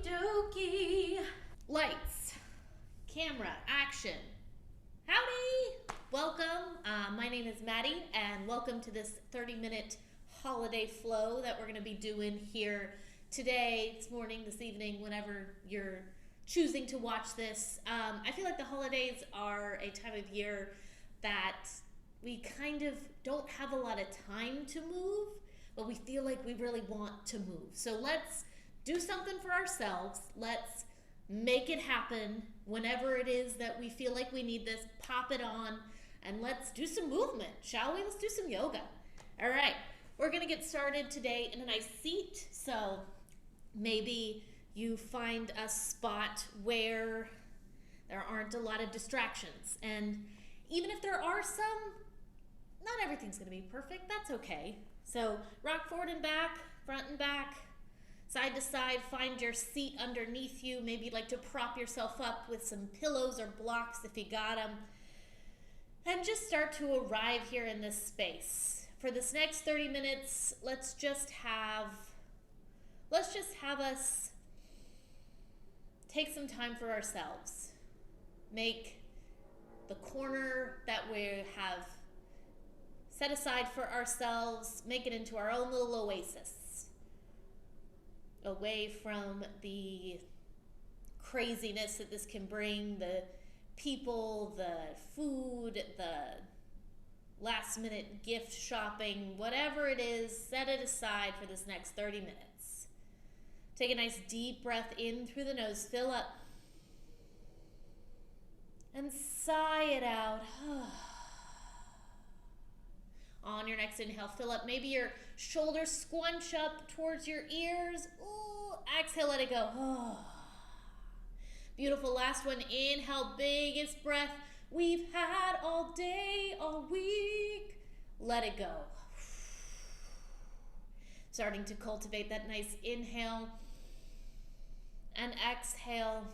Okie dokie. Lights, camera, action. Howdy! Welcome. My name is Maddie, and welcome to this 30-minute holiday flow that we're going to be doing here today, this morning, this evening, whenever you're choosing to watch this. I feel like the holidays are a time of year that we kind of don't have a lot of time to move, but we feel like we really want to move. So let's do something for ourselves. Let's make it happen whenever it is that we feel like we need this. Pop it on and let's do some movement, shall we? Let's do some yoga. All right, we're going to get started today in a nice seat. So maybe you find a spot where there aren't a lot of distractions. And even if there are some, not everything's going to be perfect. That's okay. So rock forward and back, front and back, side to side. Find your seat underneath you. Maybe you'd like to prop yourself up with some pillows or blocks if you got them. And just start to arrive here in this space. For this next 30 minutes, let's just have us take some time for ourselves. Make the corner that we have set aside for ourselves, make it into our own little oasis. Away from the craziness that this can bring, the people, the food, the last minute gift shopping, whatever it is, set it aside for this next 30 minutes. Take a nice deep breath in through the nose, fill up, and sigh it out. On your next inhale, fill up. Maybe your shoulders scrunch up towards your ears. Ooh, exhale, let it go. Beautiful. Last one. Inhale, biggest breath we've had all day, all week. Let it go. Starting to cultivate that nice inhale and exhale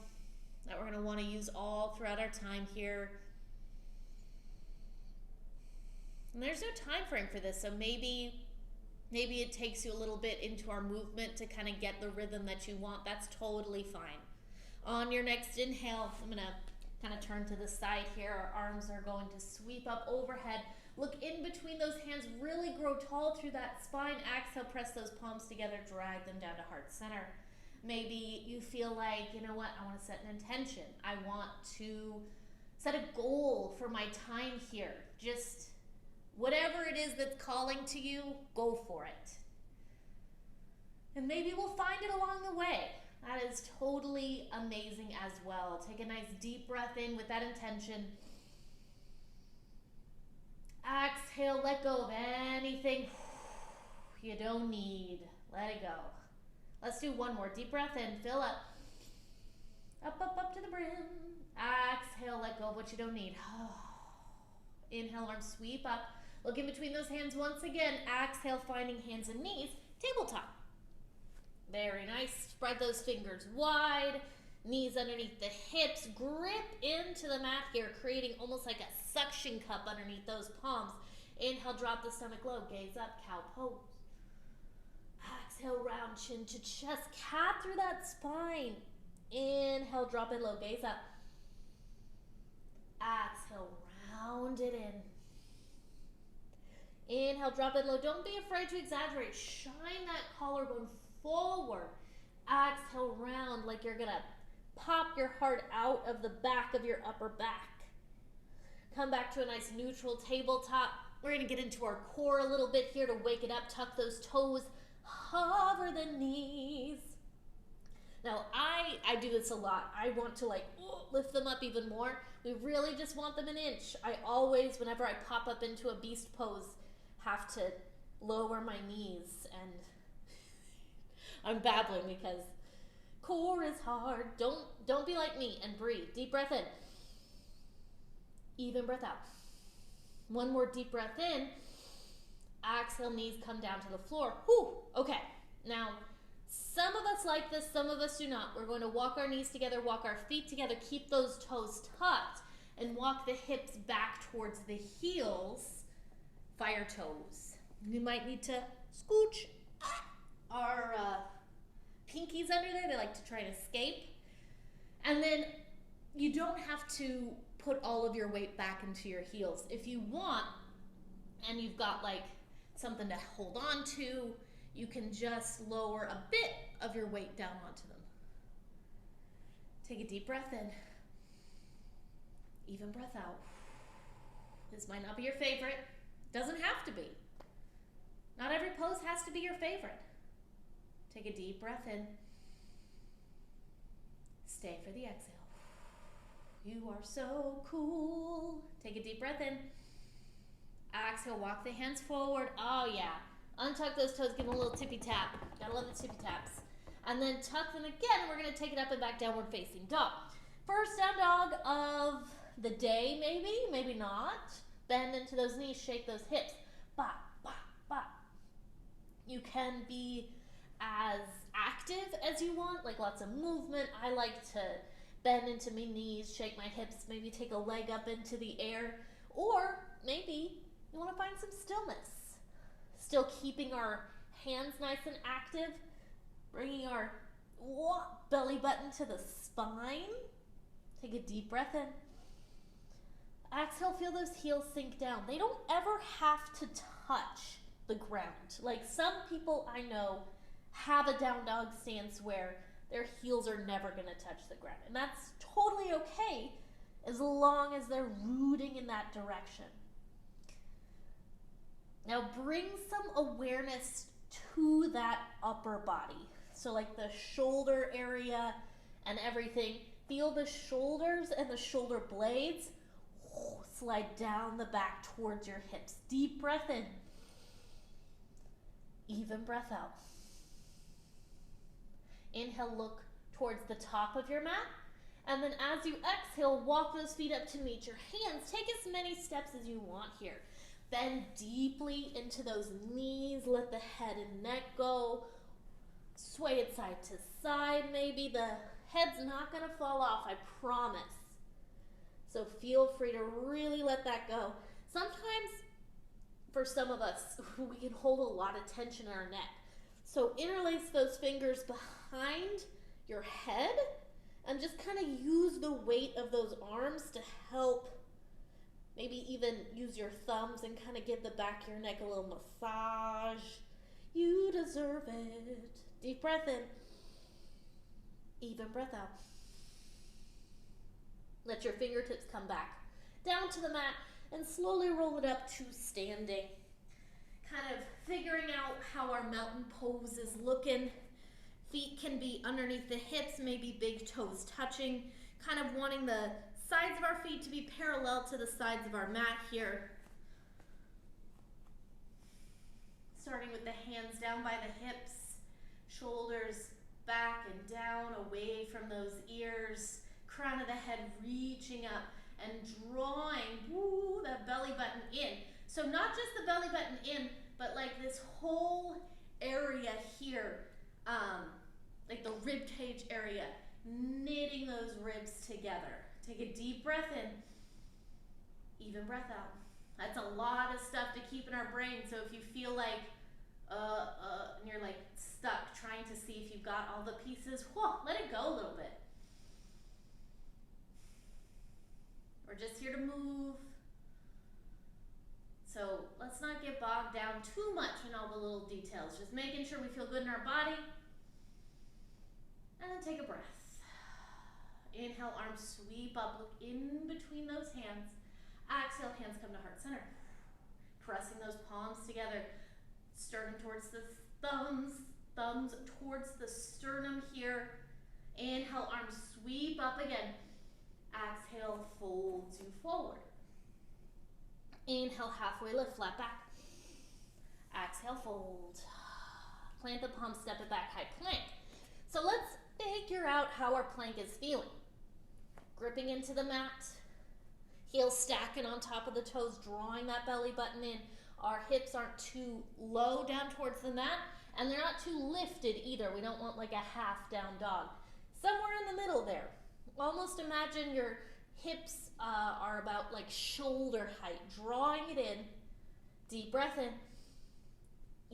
that we're going to want to use all throughout our time here. And there's no time frame for this, so maybe it takes you a little bit into our movement to kind of get the rhythm that you want. That's totally fine. On your next inhale, I'm going to kind of turn to the side here. Our arms are going to sweep up overhead. Look in between those hands. Really grow tall through that spine. Exhale, press those palms together. Drag them down to heart center. Maybe you feel like, you know what, I want to set an intention. I want to set a goal for my time here. Just whatever it is that's calling to you, go for it. And maybe we'll find it along the way. That is totally amazing as well. Take a nice deep breath in with that intention. Exhale, let go of anything you don't need. Let it go. Let's do one more. Deep breath in, fill up. Up, up, up to the brim. Exhale, let go of what you don't need. Inhale, arms sweep up. Look in between those hands once again. Exhale, finding hands and knees. Tabletop. Very nice. Spread those fingers wide. Knees underneath the hips. Grip into the mat here, creating almost like a suction cup underneath those palms. Inhale, drop the stomach low. Gaze up, cow pose. Exhale, round chin to chest. Cat through that spine. Inhale, drop it low. Gaze up. Exhale, round it in. Inhale, drop it low. Don't be afraid to exaggerate. Shine that collarbone forward. Exhale, round like you're going to pop your heart out of the back of your upper back. Come back to a nice neutral tabletop. We're going to get into our core a little bit here to wake it up. Tuck those toes. Hover the knees. Now, I do this a lot. I want to lift them up even more. We really just want them an inch. I always, whenever I pop up into a beast pose, have to lower my knees. And I'm babbling because core is hard. Don't be like me and breathe. Deep breath in. Even breath out. One more deep breath in. Exhale, knees come down to the floor. Whew. Okay. Now, some of us like this, some of us do not. We're going to walk our knees together, walk our feet together, keep those toes tucked, and walk the hips back towards the heels. Fire toes. We might need to scooch our pinkies under there. They like to try and escape. And then you don't have to put all of your weight back into your heels. If you want, and you've got like something to hold on to, you can just lower a bit of your weight down onto them. Take a deep breath in. Even breath out. This might not be your favorite. Doesn't have to be. Not every pose has to be your favorite. Take a deep breath in. Stay for the exhale. You are so cool. Take a deep breath in. Exhale, walk the hands forward. Oh yeah. Untuck those toes, give them a little tippy tap. Gotta love the tippy taps. And then tuck them again, and we're gonna take it up and back, downward facing dog. First down dog of the day, maybe not. Bend into those knees, shake those hips. Ba, ba, ba. You can be as active as you want, like lots of movement. I like to bend into my knees, shake my hips, maybe take a leg up into the air, or maybe you want to find some stillness. Still keeping our hands nice and active, bringing our belly button to the spine. Take a deep breath in. Exhale, feel those heels sink down. They don't ever have to touch the ground. Like some people I know have a down dog stance where their heels are never going to touch the ground. And that's totally okay as long as they're rooting in that direction. Now bring some awareness to that upper body. So like the shoulder area and everything. Feel the shoulders and the shoulder blades slide down the back towards your hips. Deep breath in. Even breath out. Inhale, look towards the top of your mat. And then as you exhale, walk those feet up to meet your hands. Take as many steps as you want here. Bend deeply into those knees. Let the head and neck go. Sway it side to side maybe. The head's not going to fall off, I promise. So feel free to really let that go. Sometimes, for some of us, we can hold a lot of tension in our neck. So interlace those fingers behind your head and just kind of use the weight of those arms to help. Maybe even use your thumbs and kind of give the back of your neck a little massage. You deserve it. Deep breath in. Even breath out. Let your fingertips come back down to the mat and slowly roll it up to standing. Kind of figuring out how our mountain pose is looking. Feet can be underneath the hips, maybe big toes touching. Kind of wanting the sides of our feet to be parallel to the sides of our mat here. Starting with the hands down by the hips, shoulders back and down, away from those ears, crown of the head reaching up and drawing that belly button in. So not just the belly button in, but like this whole area here, like the rib cage area, knitting those ribs together. Take a deep breath in, even breath out. That's a lot of stuff to keep in our brain. So if you feel like, and you're like stuck trying to see if you've got all the pieces, let it go a little bit. We're just here to move. So let's not get bogged down too much in all the little details. Just making sure we feel good in our body. And then take a breath. Inhale, arms sweep up, look in between those hands. Exhale, hands come to heart center. Pressing those palms together. Sternum towards the thumbs towards the sternum here. Inhale, arms sweep up again. Exhale, folds you forward. Inhale, halfway lift, flat back. Exhale, fold. Plant the palms, step it back, high plank. So let's figure out how our plank is feeling. Gripping into the mat, heels stacking on top of the toes, drawing that belly button in. Our hips aren't too low down towards the mat, and they're not too lifted either. We don't want like a half down dog. Somewhere in the middle there. Almost imagine your hips are about like shoulder height, drawing it in. Deep breath in,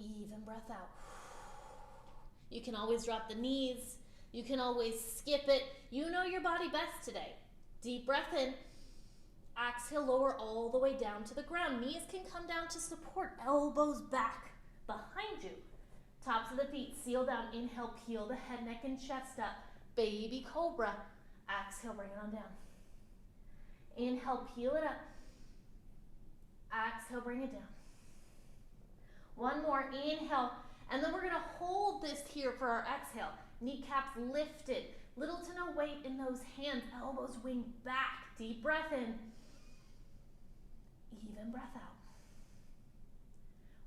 even breath out. You can always drop the knees. You can always skip it. You know your body best today. Deep breath in. Exhale, lower all the way down to the ground. Knees can come down to support. Elbows back behind you. Tops of the feet, seal down. Inhale, peel the head, neck, and chest up. Baby cobra. Exhale, bring it on down. Inhale, peel it up. Exhale, bring it down. One more, inhale. And then we're gonna hold this here for our exhale. Kneecaps lifted. Little to no weight in those hands. Elbows wing back. Deep breath in. Even breath out.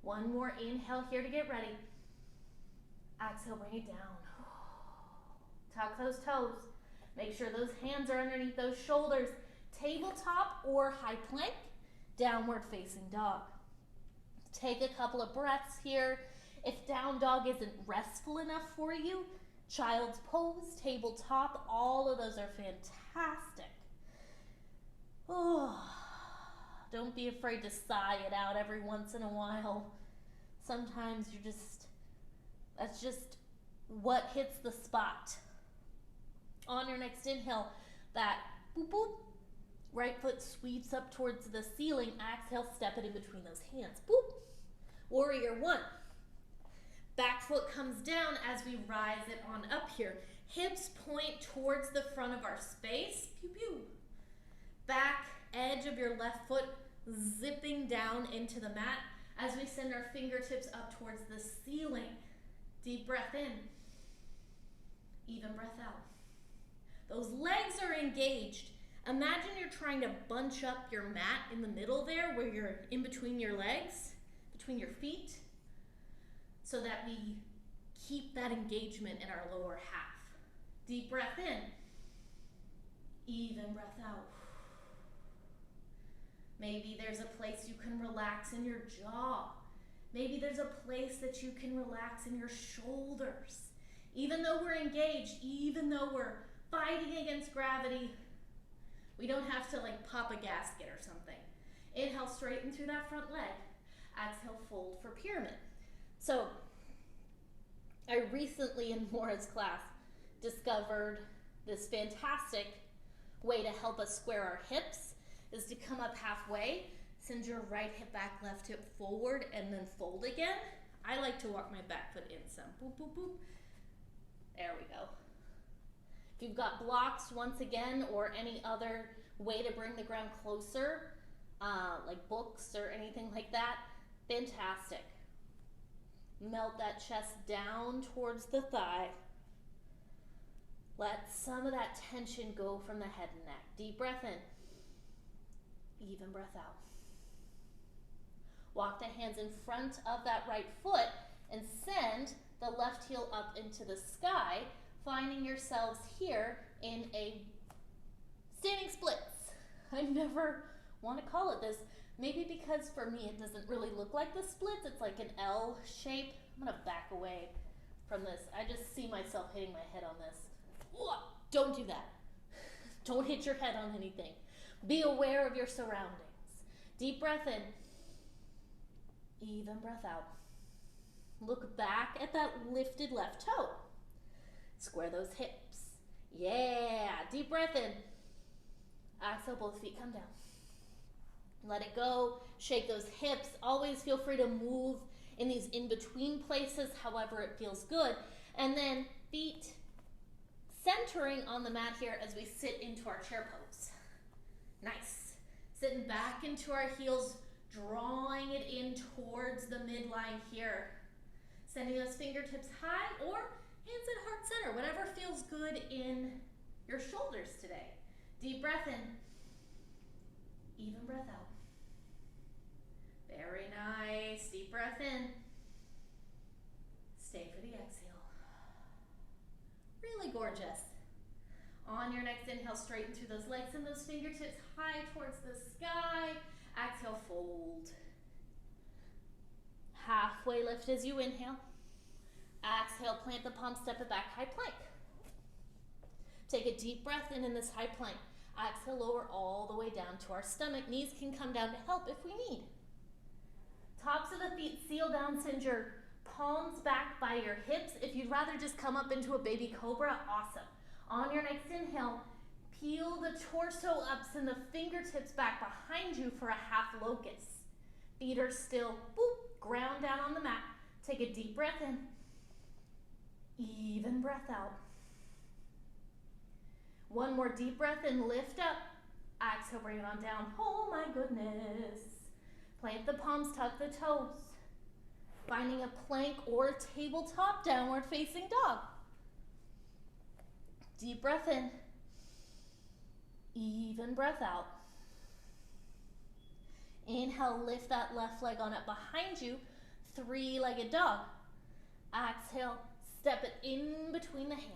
One more inhale here to get ready. Exhale, bring it down. Tuck those toes. Make sure those hands are underneath those shoulders. Tabletop or high plank, downward facing dog. Take a couple of breaths here. If down dog isn't restful enough for you, child's pose, tabletop, all of those are fantastic. Oh, don't be afraid to sigh it out every once in a while. Sometimes that's just what hits the spot. On your next inhale, that boop boop, right foot sweeps up towards the ceiling. Exhale, step it in between those hands. Boop. Warrior one. Back foot comes down as we rise it on up here. Hips point towards the front of our space. Pew pew. Back edge of your left foot zipping down into the mat as we send our fingertips up towards the ceiling. Deep breath in. Even breath out. Those legs are engaged. Imagine you're trying to bunch up your mat in the middle there where you're in between your legs, between your feet, so that we keep that engagement in our lower half. Deep breath in. Even breath out. Maybe there's a place you can relax in your jaw. Maybe there's a place that you can relax in your shoulders. Even though we're engaged, even though we're fighting against gravity, we don't have to like pop a gasket or something. Inhale, straighten through that front leg. Exhale, fold for pyramid. So I recently in Maura's class discovered this fantastic way to help us square our hips is to come up halfway, send your right hip back, left hip forward, and then fold again. I like to walk my back foot in some. Boop, boop, boop. There we go. If you've got blocks, once again, or any other way to bring the ground closer, like books or anything like that, fantastic. Melt that chest down towards the thigh. Let some of that tension go from the head and neck. Deep breath in. Even breath out. Walk the hands in front of that right foot and send the left heel up into the sky, finding yourselves here in a standing splits. I never want to call it this. Maybe because for me it doesn't really look like the splits. It's like an L shape. I'm going to back away from this. I just see myself hitting my head on this. Don't do that. Don't hit your head on anything. Be aware of your surroundings. Deep breath in. Even breath out. Look back at that lifted left toe. Square those hips. Yeah. Deep breath in. Exhale, both feet come down. Let it go. Shake those hips. Always feel free to move in these in-between places, however it feels good. And then feet centering on the mat here as we sit into our chair pose. Nice. Sitting back into our heels, drawing it in towards the midline here. Sending those fingertips high or hands at heart center, whatever feels good in your shoulders today. Deep breath in. Even breath out. Very nice. Deep breath in. Stay for the exhale. Really gorgeous. On your next inhale, straighten through those legs and those fingertips high towards the sky. Exhale, fold. Halfway lift as you inhale. Exhale, plant the palm, step it back, high plank. Take a deep breath in this high plank. Exhale, lower all the way down to our stomach. Knees can come down to help if we need. Tops of the feet seal down, send your Palms back by your hips. If you'd rather just come up into a baby cobra, awesome. On your next inhale, peel the torso up, send the fingertips back behind you for a half locust. Feet are still, boop, ground down on the mat. Take a deep breath in. Even breath out. One more deep breath in, lift up. Exhale, bring it on down. Oh my goodness. Plant the palms, tuck the toes. Finding a plank or tabletop downward facing dog. Deep breath in. Even breath out. Inhale, lift that left leg on up behind you. Three-legged dog. Exhale, step it in between the hands.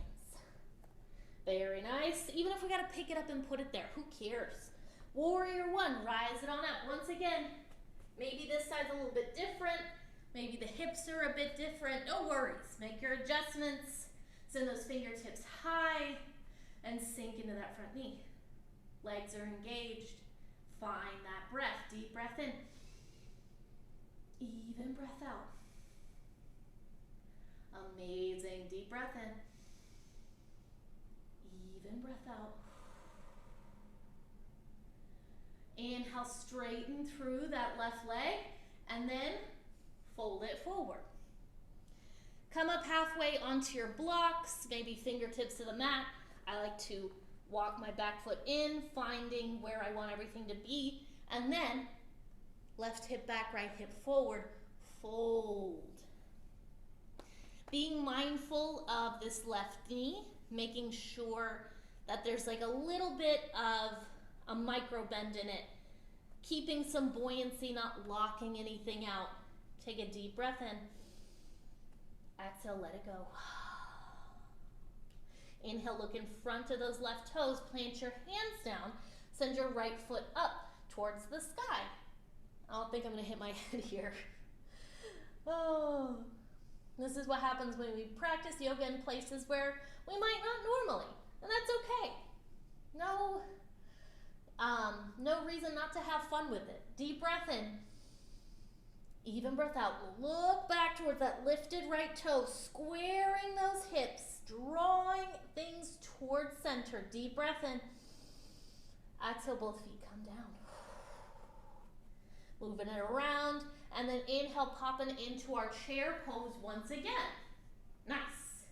Very nice. Even if we got to pick it up and put it there, who cares? Warrior one, rise it on up. Once again, maybe this side's a little bit different. Maybe the hips are a bit different. No worries. Make your adjustments. Send those fingertips high and sink into that front knee. Legs are engaged. Find that breath. Deep breath in. Even breath out. Amazing. Deep breath in. Even breath out. Inhale, straighten through that left leg and then fold it forward. Come up halfway onto your blocks, maybe fingertips to the mat. I like to walk my back foot in, finding where I want everything to be, and then left hip back, right hip forward, fold. Being mindful of this left knee, making sure that there's like a little bit of a micro bend in it, keeping some buoyancy, not locking anything out. Take a deep breath in. Exhale, let it go. Inhale, look in front of those left toes, plant your hands down, send your right foot up towards the sky. I don't think I'm gonna hit my head here. Oh, this is what happens when we practice yoga in places where we might not normally, and that's okay. No reason not to have fun with it. Deep breath in. Even breath out. Look back towards that lifted right toe, squaring those hips, drawing things towards center. Deep breath in. Exhale, both feet come down. Moving it around, and then inhale, popping into our chair pose once again. Nice.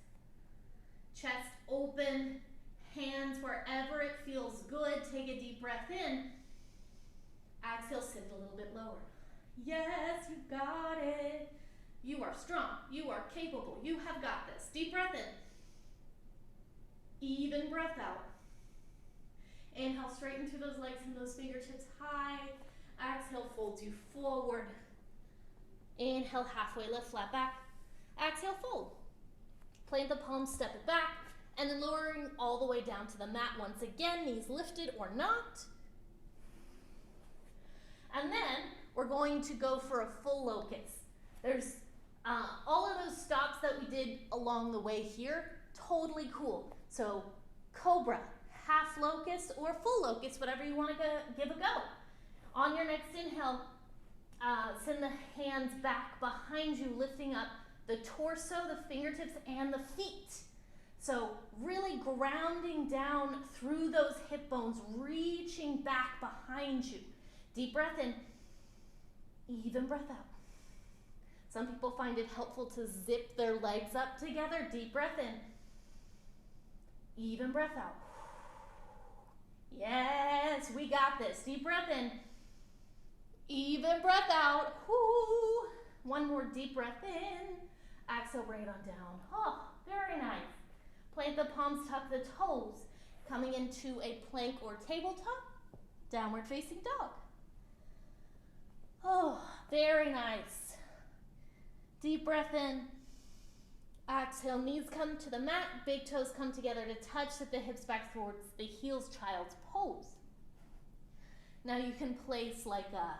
Chest open, hands wherever it feels good. Take a deep breath in. Exhale, send a little bit lower. Yes, you got it. You are strong. You are capable. You have got this. Deep breath in. Even breath out. Inhale, straighten through those legs and those fingertips high. Exhale, folds you forward. Inhale, halfway lift, flat back. Exhale, fold. Plant the palms, step it back, and then lowering all the way down to the mat once again, knees lifted or not. And then we're going to go for a full locust. There's all of those stops that we did along the way here, totally cool. So cobra, half locust, or full locust, whatever you want to give a go. On your next inhale, send the hands back behind you, lifting up the torso, the fingertips, and the feet. So really grounding down through those hip bones, reaching back behind you. Deep breath in, even breath out. Some people find it helpful to zip their legs up together. Deep breath in, even breath out. Yes, we got this. Deep breath in, even breath out. Woo. One more deep breath in. Exhale, bring it on down. Oh, very nice. Plant the palms, tuck the toes. Coming into a plank or tabletop, downward facing dog. Oh, very nice. Deep breath in. Exhale, knees come to the mat, big toes come together to touch, set the hips back towards the heels, child's pose. Now you can place like a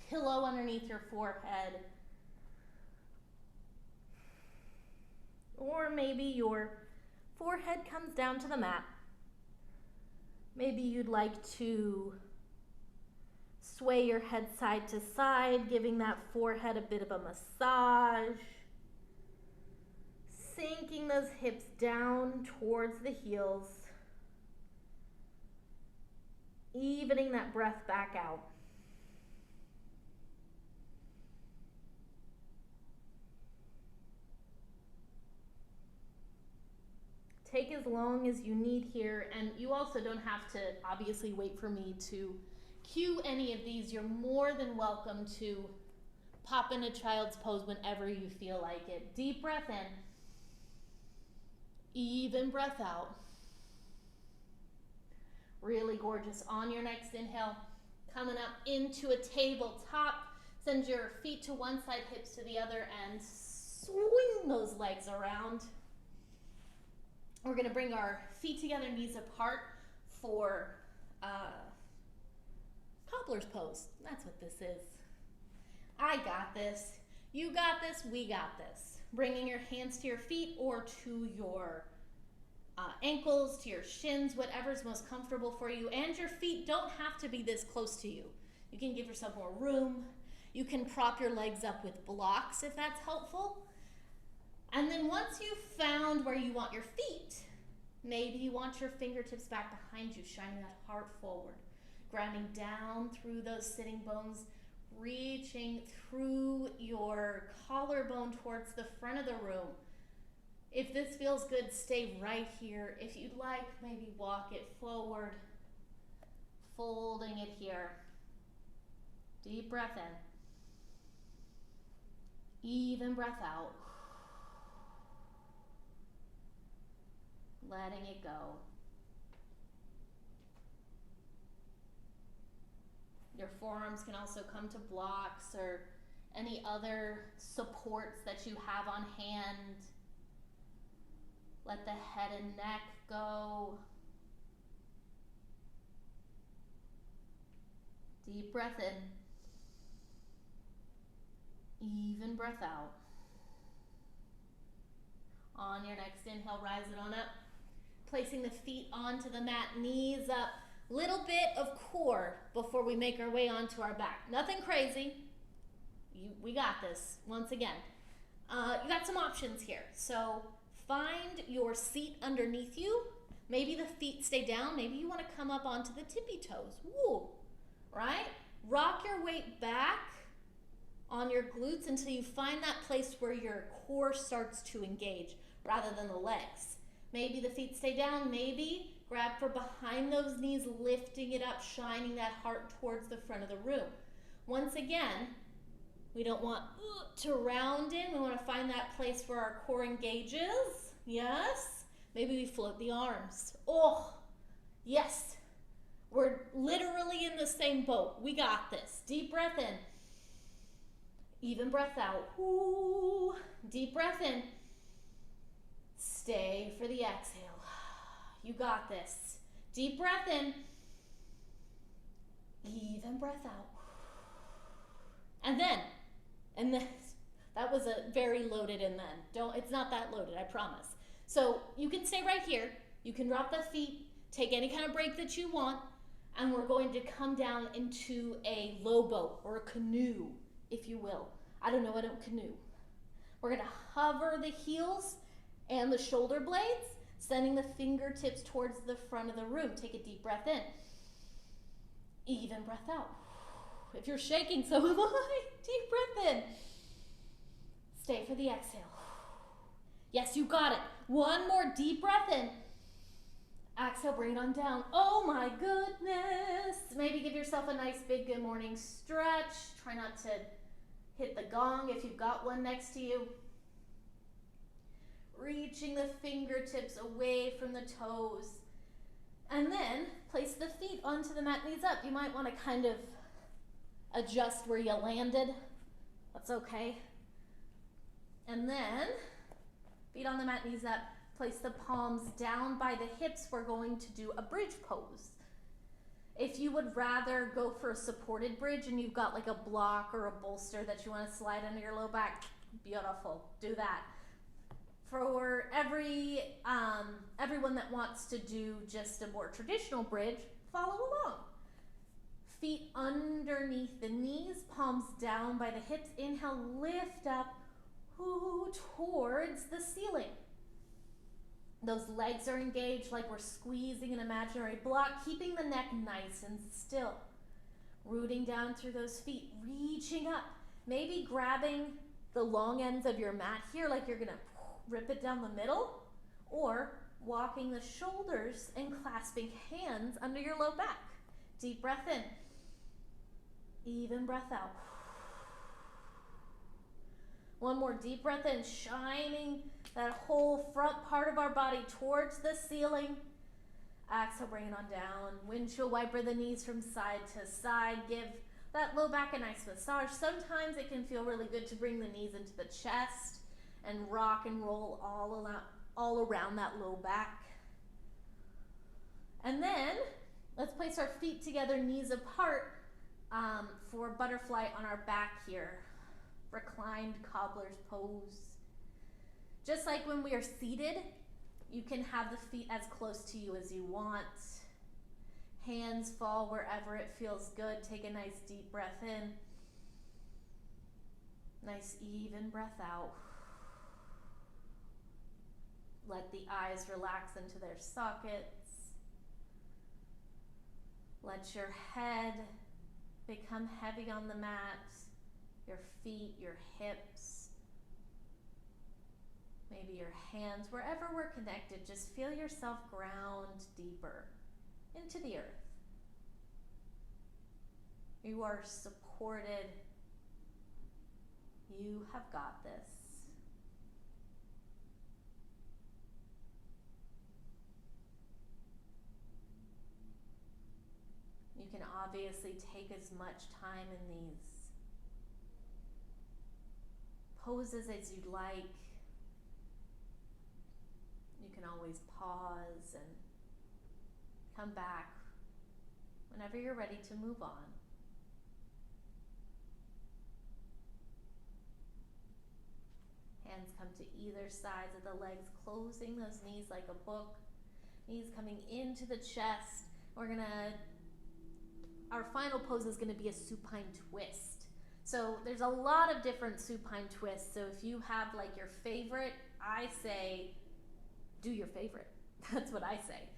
pillow underneath your forehead. Or maybe your forehead comes down to the mat. Maybe you'd like to sway your head side to side, giving that forehead a bit of a massage. sinking those hips down towards the heels, evening that breath back out. Take as long as you need here, and you also don't have to obviously wait for me to cue any of these. You're more than welcome to pop into child's pose whenever you feel like it. Deep breath in, even breath out. Really gorgeous. On your next inhale, coming up into a tabletop. Send your feet to one side, hips to the other, and swing those legs around. We're gonna bring our feet together, knees apart for cobbler's pose. That's what this is. I got this. You got this. We got this. Bringing your hands to your feet or to your ankles, to your shins, whatever's most comfortable for you. And your feet don't have to be this close to you. You can give yourself more room. You can prop your legs up with blocks if that's helpful. And then once you've found where you want your feet, maybe you want your fingertips back behind you, shining that heart forward, grounding down through those sitting bones, reaching through your collarbone towards the front of the room. If this feels good, stay right here. If you'd like, maybe walk it forward, folding it here. Deep breath in. Even breath out. Letting it go. Your forearms can also come to blocks or any other supports that you have on hand. Let the head and neck go. Deep breath in. Even breath out. On your next inhale, rise it on up. Placing the feet onto the mat, knees up. Little bit of core before we make our way onto our back. Nothing crazy. We got this. Once again, you got some options here. So find your seat underneath you. Maybe the feet stay down. Maybe you want to come up onto the tippy toes. Woo, right? Rock your weight back on your glutes until you find that place where your core starts to engage rather than the legs. Maybe the feet stay down. Maybe grab for behind those knees, lifting it up, shining that heart towards the front of the room. Once again, we don't want to round in. We want to find that place where our core engages. Yes. Maybe we float the arms. Oh, yes. We're literally in the same boat. We got this. Deep breath in. Even breath out. Ooh. Deep breath in. Stay for the exhale. You got this. Deep breath in. Even breath out. And then, that was a very loaded and then. It's not that loaded, I promise. So you can stay right here. You can drop the feet, take any kind of break that you want, and we're going to come down into a low boat or a canoe, if you will. I don't canoe. We're gonna hover the heels and the shoulder blades, sending the fingertips towards the front of the room. Take a deep breath in. Even breath out. If you're shaking, so am I. Deep breath in. Stay for the exhale. Yes, you got it. One more deep breath in. Exhale, bring it on down. Oh my goodness. Maybe give yourself a nice big good morning stretch. Try not to hit the gong if you've got one next to you. Reaching the fingertips away from the toes. And then place the feet onto the mat, knees up. You might want to kind of adjust where you landed. That's okay. And then feet on the mat, knees up. Place the palms down by the hips. We're going to do a bridge pose. If you would rather go for a supported bridge and you've got like a block or a bolster that you want to slide under your low back, beautiful. Do that. For everyone that wants to do just a more traditional bridge, follow along. Feet underneath the knees, palms down by the hips. Inhale, lift up towards the ceiling. Those legs are engaged like we're squeezing an imaginary block, keeping the neck nice and still. Rooting down through those feet, reaching up, maybe grabbing the long ends of your mat here like you're gonna rip it down the middle, or walking the shoulders and clasping hands under your low back. Deep breath in, even breath out. One more deep breath in, shining that whole front part of our body towards the ceiling. Exhale, bring it on down. Windshield wiper the knees from side to side. Give that low back a nice massage. Sometimes it can feel really good to bring the knees into the chest and rock and roll all around that low back. And then let's place our feet together, knees apart, for butterfly on our back here. Reclined cobbler's pose. Just like when we are seated, you can have the feet as close to you as you want. Hands fall wherever it feels good. Take a nice deep breath in. Nice even breath out. Let the eyes relax into their sockets. Let your head become heavy on the mat. Your feet, your hips, maybe your hands, wherever we're connected, just feel yourself ground deeper into the earth. You are supported. You have got this. You can obviously take as much time in these poses as you'd like. You can always pause and come back whenever you're ready to move on. Hands come to either sides of the legs, closing those knees like a book. Knees coming into the chest. Our final pose is gonna be a supine twist. So there's a lot of different supine twists. So if you have like your favorite, I say, do your favorite. That's what I say.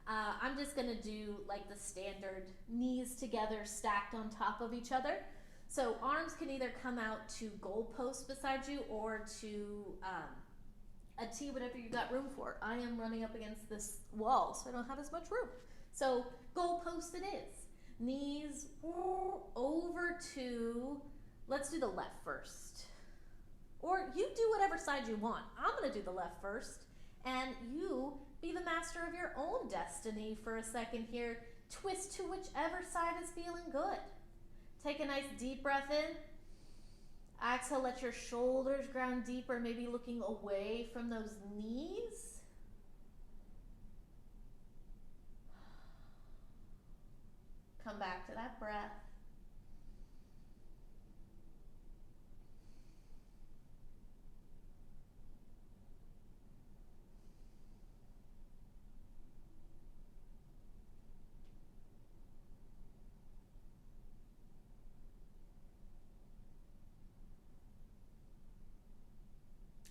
I'm just gonna do like the standard knees together stacked on top of each other. So arms can either come out to goalpost beside you or to a T, whatever you got room for. I am running up against this wall, so I don't have as much room. So goalpost it is. Knees over to, let's do the left first. Or you do whatever side you want. I'm gonna do the left first, and you be the master of your own destiny for a second here. Twist to whichever side is feeling good. Take a nice deep breath in. Exhale, let your shoulders ground deeper, maybe looking away from those knees. Come back to that breath.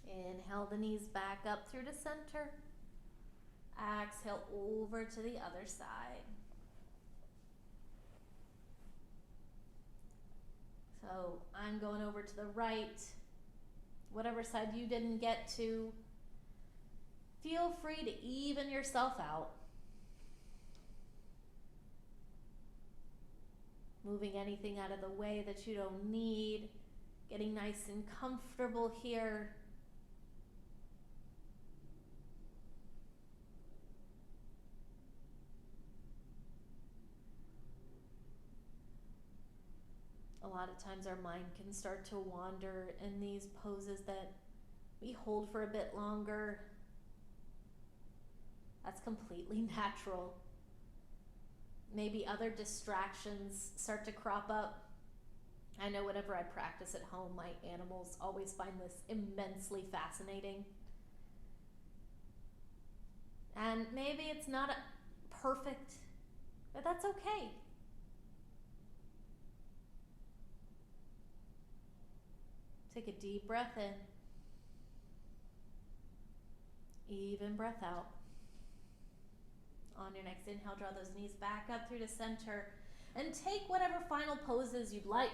Inhale the knees back up through to center. Exhale over to the other side. So I'm going over to the right. Whatever side you didn't get to, feel free to even yourself out. Moving anything out of the way that you don't need. Getting nice and comfortable here. A lot of times our mind can start to wander in these poses that we hold for a bit longer. That's completely natural. Maybe other distractions start to crop up. I know whenever I practice at home, my animals always find this immensely fascinating. And maybe it's not perfect, but that's okay. Take a deep breath in. Even breath out. On your next inhale, draw those knees back up through the center and take whatever final poses you'd like.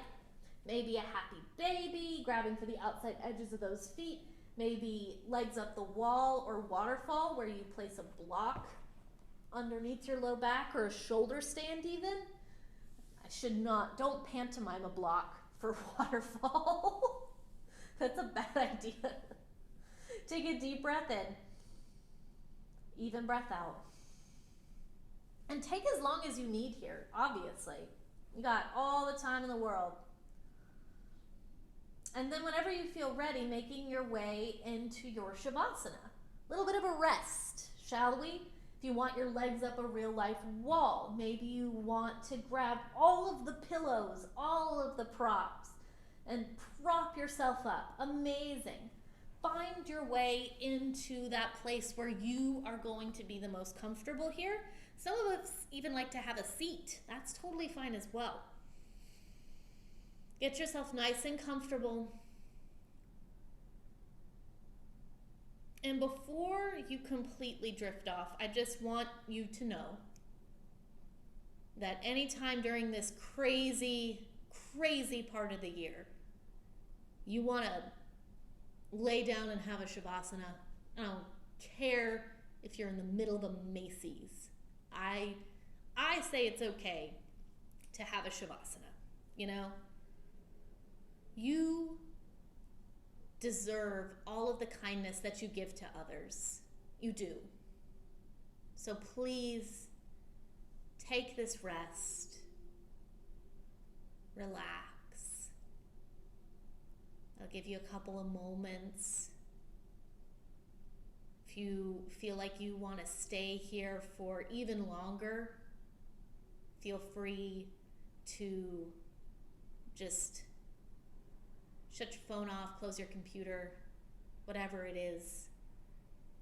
Maybe a happy baby, grabbing for the outside edges of those feet. Maybe legs up the wall or waterfall, where you place a block underneath your low back, or a shoulder stand even. Don't pantomime a block for waterfall. That's a bad idea. Take a deep breath in. Even breath out. And take as long as you need here, obviously. You got all the time in the world. And then whenever you feel ready, making your way into your Shavasana. A little bit of a rest, shall we? If you want your legs up a real life wall, maybe you want to grab all of the pillows, all of the props, and prop yourself up. Amazing. Find your way into that place where you are going to be the most comfortable here. Some of us even like to have a seat. That's totally fine as well. Get yourself nice and comfortable. And before you completely drift off, I just want you to know that anytime during this crazy, crazy part of the year, you want to lay down and have a Shavasana. I don't care if you're in the middle of a Macy's. I say it's okay to have a Shavasana, you know? You deserve all of the kindness that you give to others. You do. So please take this rest. Relax. I'll give you a couple of moments. If you feel like you want to stay here for even longer, feel free to just shut your phone off, close your computer, whatever it is,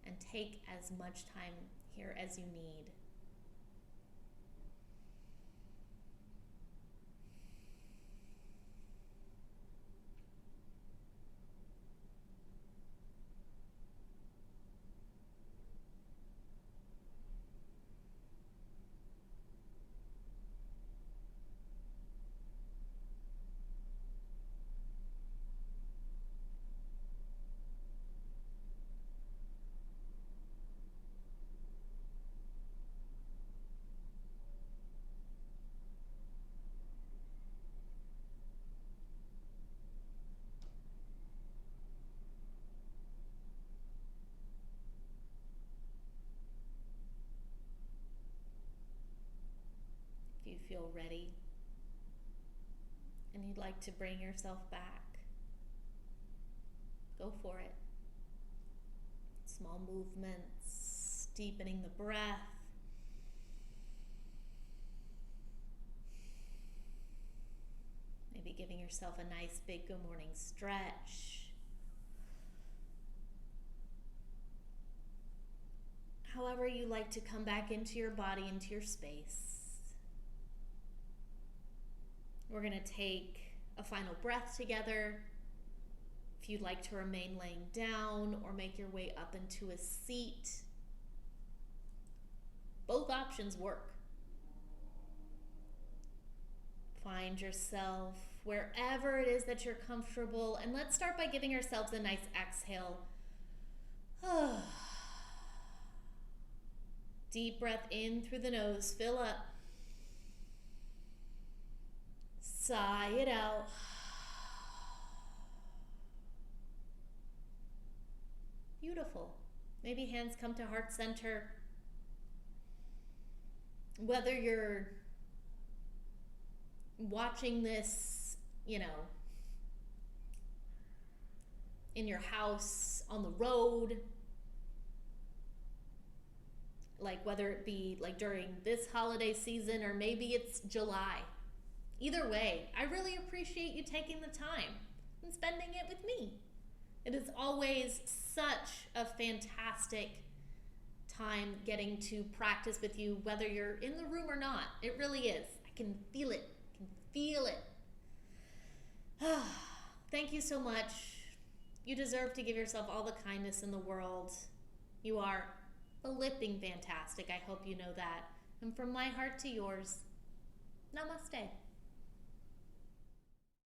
and take as much time here as you need. If you feel ready and you'd like to bring yourself back, go for it. Small movements, deepening the breath. Maybe giving yourself a nice big good morning stretch. However you like to come back into your body, into your space. We're going to take a final breath together. If you'd like to remain laying down or make your way up into a seat, both options work. Find yourself wherever it is that you're comfortable, and let's start by giving ourselves a nice exhale. Deep breath in through the nose, fill up. Sigh it out. Beautiful. Maybe hands come to heart center. Whether you're watching this, in your house, on the road, like whether it be like during this holiday season or maybe it's July. Either way, I really appreciate you taking the time and spending it with me. It is always such a fantastic time getting to practice with you, whether you're in the room or not. It really is. I can feel it. Thank you so much. You deserve to give yourself all the kindness in the world. You are flipping fantastic. I hope you know that. And from my heart to yours, namaste.